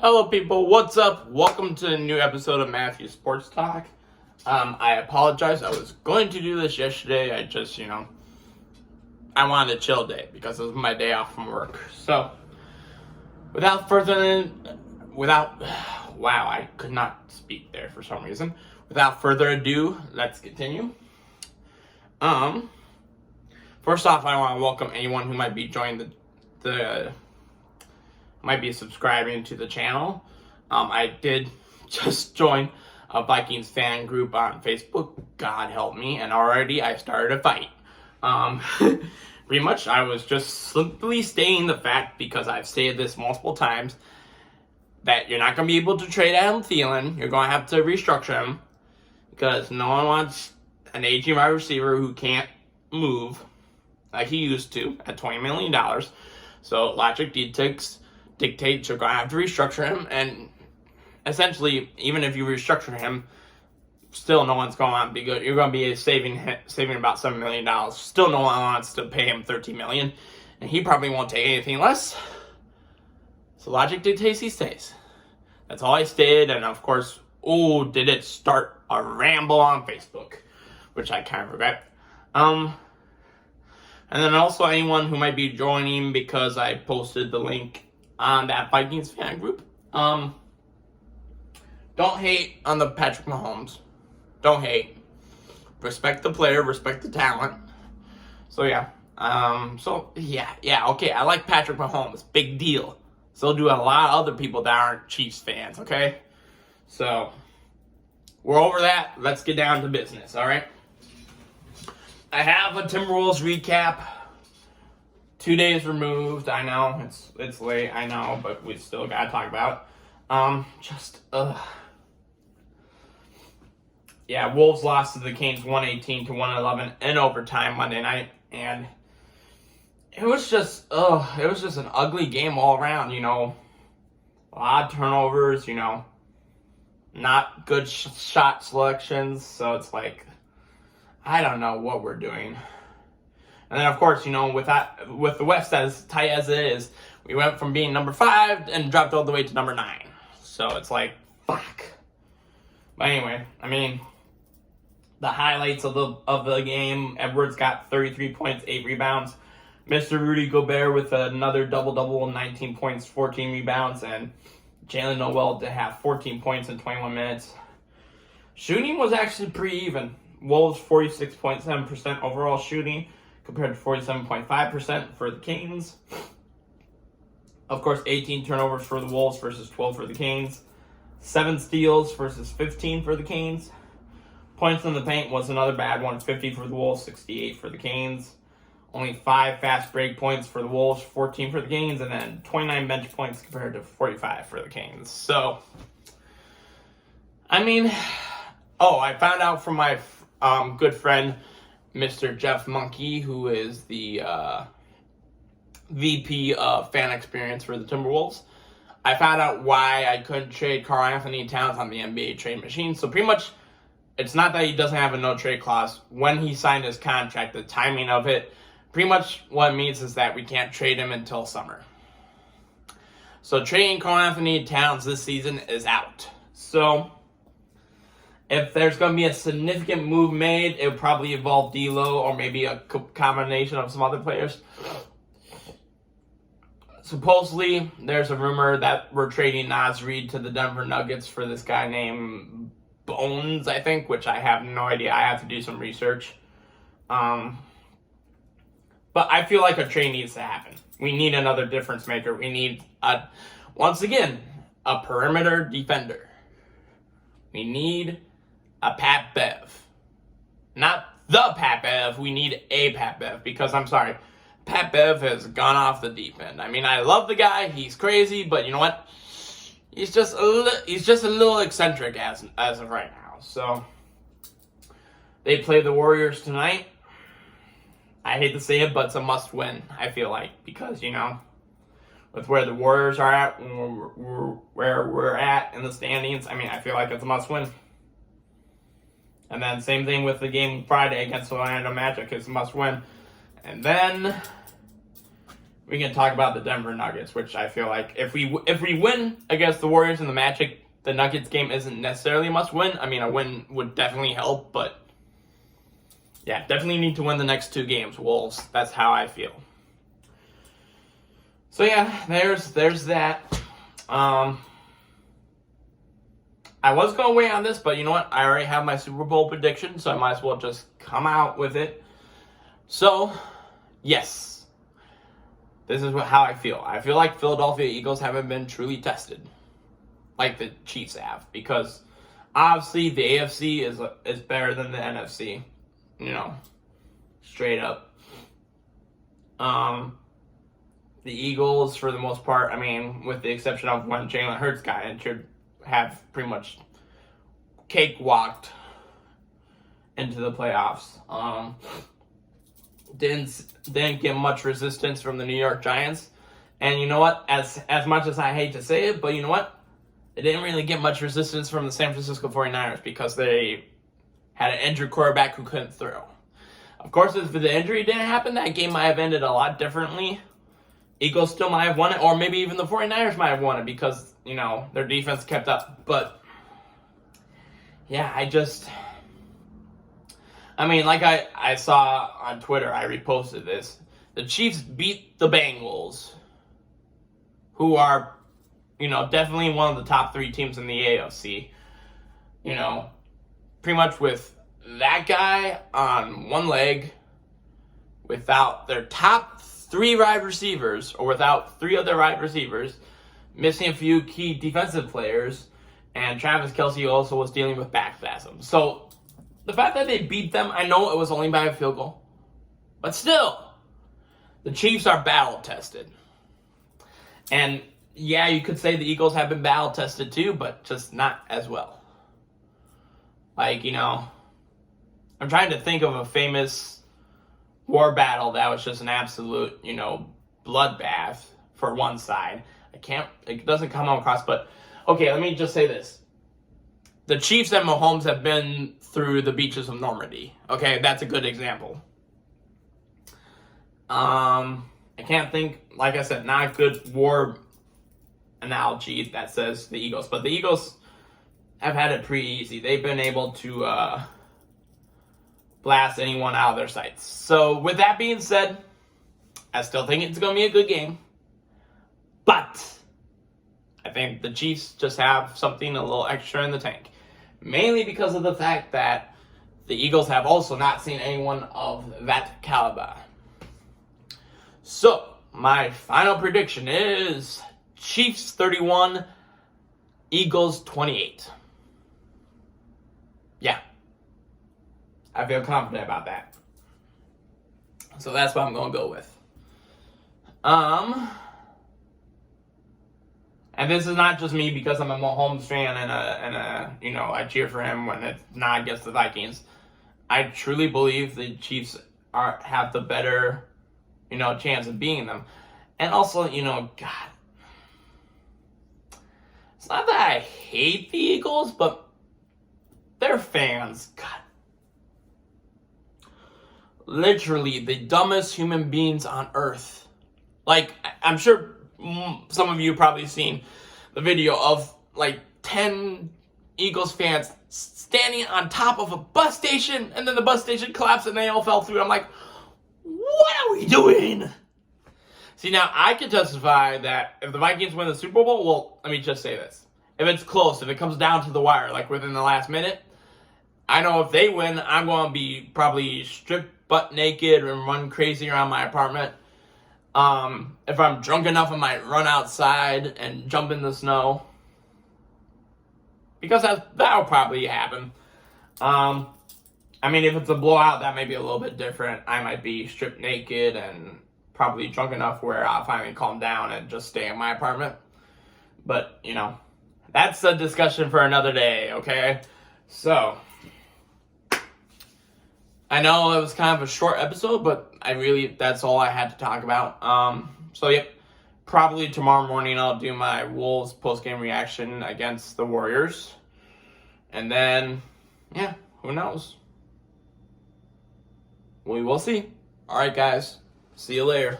Hello, people. What's up? Welcome to a new episode of Matthew Sports Talk. I apologize. I was going to do this yesterday. I just, I wanted a chill day because it was my day off from work. So, wow, I could not speak there for some reason. Without further ado, let's continue. First off, I want to welcome anyone who might be joining might be subscribing to the channel. I did just join a Vikings fan group on Facebook. God help me, and already I started a fight. Pretty much, I was just simply stating the fact, because I've stated this multiple times, that you're not going to be able to trade Adam Thielen. You're going to have to restructure him, because no one wants an aging wide receiver who can't move like he used to at $20 million. So logic dictates you're going to have to restructure him, and essentially, even if you restructure him, still no one's going to be good. You're going to be saving about $7 million. Still no one wants to pay him $13 million, and he probably won't take anything less. So logic dictates he stays. That's all I stated, and of course, did it start a ramble on Facebook, which I kind of regret. And then also anyone who might be joining because I posted the link on that Vikings fan group. Don't hate on the Patrick Mahomes. Don't hate. Respect the player, respect the talent. So yeah. Okay, I like Patrick Mahomes. Big deal. So do a lot of other people that aren't Chiefs fans, okay? So, we're over that. Let's get down to business, alright? I have a Timberwolves recap. 2 days removed. I know it's late. I know, but we still gotta talk about it. Wolves lost to the Canes 118-111 in overtime Monday night, and it was just an ugly game all around. A lot of turnovers. Not good shot selections. So it's like, I don't know what we're doing. And then, of course, with the West as tight as it is, we went from being number 5 and dropped all the way to number 9. So it's like, fuck. But anyway, the highlights of the game: Edwards got 33 points, 8 rebounds. Mr. Rudy Gobert with another double-double, 19 points, 14 rebounds, and Jalen Noel to have 14 points in 21 minutes. Shooting was actually pretty even. Wolves 46.7% overall shooting, compared to 47.5% for the Canes. Of course, 18 turnovers for the Wolves versus 12 for the Canes. 7 steals versus 15 for the Canes. Points in the paint was another bad one. 50 for the Wolves, 68 for the Canes. Only 5 fast break points for the Wolves, 14 for the Canes, and then 29 bench points compared to 45 for the Canes. So, I found out from my good friend, Mr. Jeff Monkey, who is the VP of fan experience for the Timberwolves. I found out why I couldn't trade Karl-Anthony Towns on the NBA trade machine. So pretty much, it's not that he doesn't have a no-trade clause. When he signed his contract, the timing of it, pretty much what it means is that we can't trade him until summer. So trading Karl-Anthony Towns this season is out. So if there's going to be a significant move made, it would probably involve D'Lo or maybe a combination of some other players. Supposedly, there's a rumor that we're trading Naz Reid to the Denver Nuggets for this guy named Bones, I think, which I have no idea. I have to do some research. But I feel like a trade needs to happen. We need another difference maker. We need, once again, a perimeter defender. We need a Pat Bev. Not the Pat Bev. We need a Pat Bev, because I'm sorry, Pat Bev has gone off the deep end. I love the guy. He's crazy, but you know what? He's just a little eccentric as of right now. So they play the Warriors tonight. I hate to say it, but it's a must-win, I feel like, because with where the Warriors are at, where we're at in the standings, I feel like it's a must-win. And then same thing with the game Friday against the Orlando Magic. It's a must-win. And then we can talk about the Denver Nuggets, which I feel like if we win against the Warriors in the Magic, the Nuggets game isn't necessarily a must win. I mean, a win would definitely help, but yeah, definitely need to win the next 2 games, Wolves. That's how I feel. So yeah, there's that. I was going to wait on this, but you know what? I already have my Super Bowl prediction, so I might as well just come out with it. So, yes. This is how I feel. I feel like Philadelphia Eagles haven't been truly tested like the Chiefs have, because obviously the AFC is better than the NFC, you know, straight up. The Eagles, for the most part, I mean, with the exception of when Jalen Hurts got injured, have pretty much cakewalked into the playoffs. Didn't get much resistance from the New York Giants, and you know what? As much as I hate to say it, but you know what? They didn't really get much resistance from the San Francisco 49ers because they had an injured quarterback who couldn't throw. Of course, if the injury didn't happen, that game might have ended a lot differently. Eagles still might have won it, or maybe even the 49ers might have won it because, you know, their defense kept up. But, yeah, I mean, like I saw on Twitter, I reposted this. The Chiefs beat the Bengals, who are, you know, definitely one of the top 3 teams in the AFC. You know, pretty much with that guy on one leg, without their top 3 wide receivers, or without 3 other wide receivers, missing a few key defensive players, and Travis Kelce also was dealing with back spasms. So, the fact that they beat them, I know it was only by a field goal, but still, the Chiefs are battle-tested. And, yeah, you could say the Eagles have been battle-tested too, but just not as well. Like, you know, I'm trying to think of a famous war battle that was just an absolute, you know, bloodbath for one side. It doesn't come across, but okay, let me just say this. The Chiefs and Mahomes have been through the beaches of Normandy. Okay, that's a good example. I can't think, like I said, not a good war analogy that says the Eagles, but the Eagles have had it pretty easy. They've been able to blast anyone out of their sights. So, with that being said, I still think it's going to be a good game. But I think the Chiefs just have something a little extra in the tank. Mainly because of the fact that the Eagles have also not seen anyone of that caliber. So, my final prediction is Chiefs 31, Eagles 28. Yeah. I feel confident about that. So that's what I'm going to go with. And this is not just me because I'm a Mahomes fan and you know, I cheer for him when it's not against the Vikings. I truly believe the Chiefs have the better, you know, chance of beating them. And also, you know, God, it's not that I hate the Eagles, but their fans, God, literally the dumbest human beings on earth. Like, I'm sure some of you probably seen the video of like 10 Eagles fans standing on top of a bus station, and then the bus station collapsed and they all fell through. I'm like, what are we doing? See, now I can testify that if the Vikings win the Super Bowl, well, let me just say this. If it's close, if it comes down to the wire, like within the last minute, I know if they win, I'm going to be probably stripped butt naked and run crazy around my apartment. If I'm drunk enough, I might run outside and jump in the snow. Because that'll probably happen. I mean, if it's a blowout, that may be a little bit different. I might be stripped naked and probably drunk enough where I'll finally calm down and just stay in my apartment. But, you know, that's a discussion for another day, okay? So, I know it was kind of a short episode, but that's all I had to talk about. So, yep, probably tomorrow morning I'll do my Wolves post-game reaction against the Warriors. And then, yeah, who knows? We will see. All right, guys. See you later.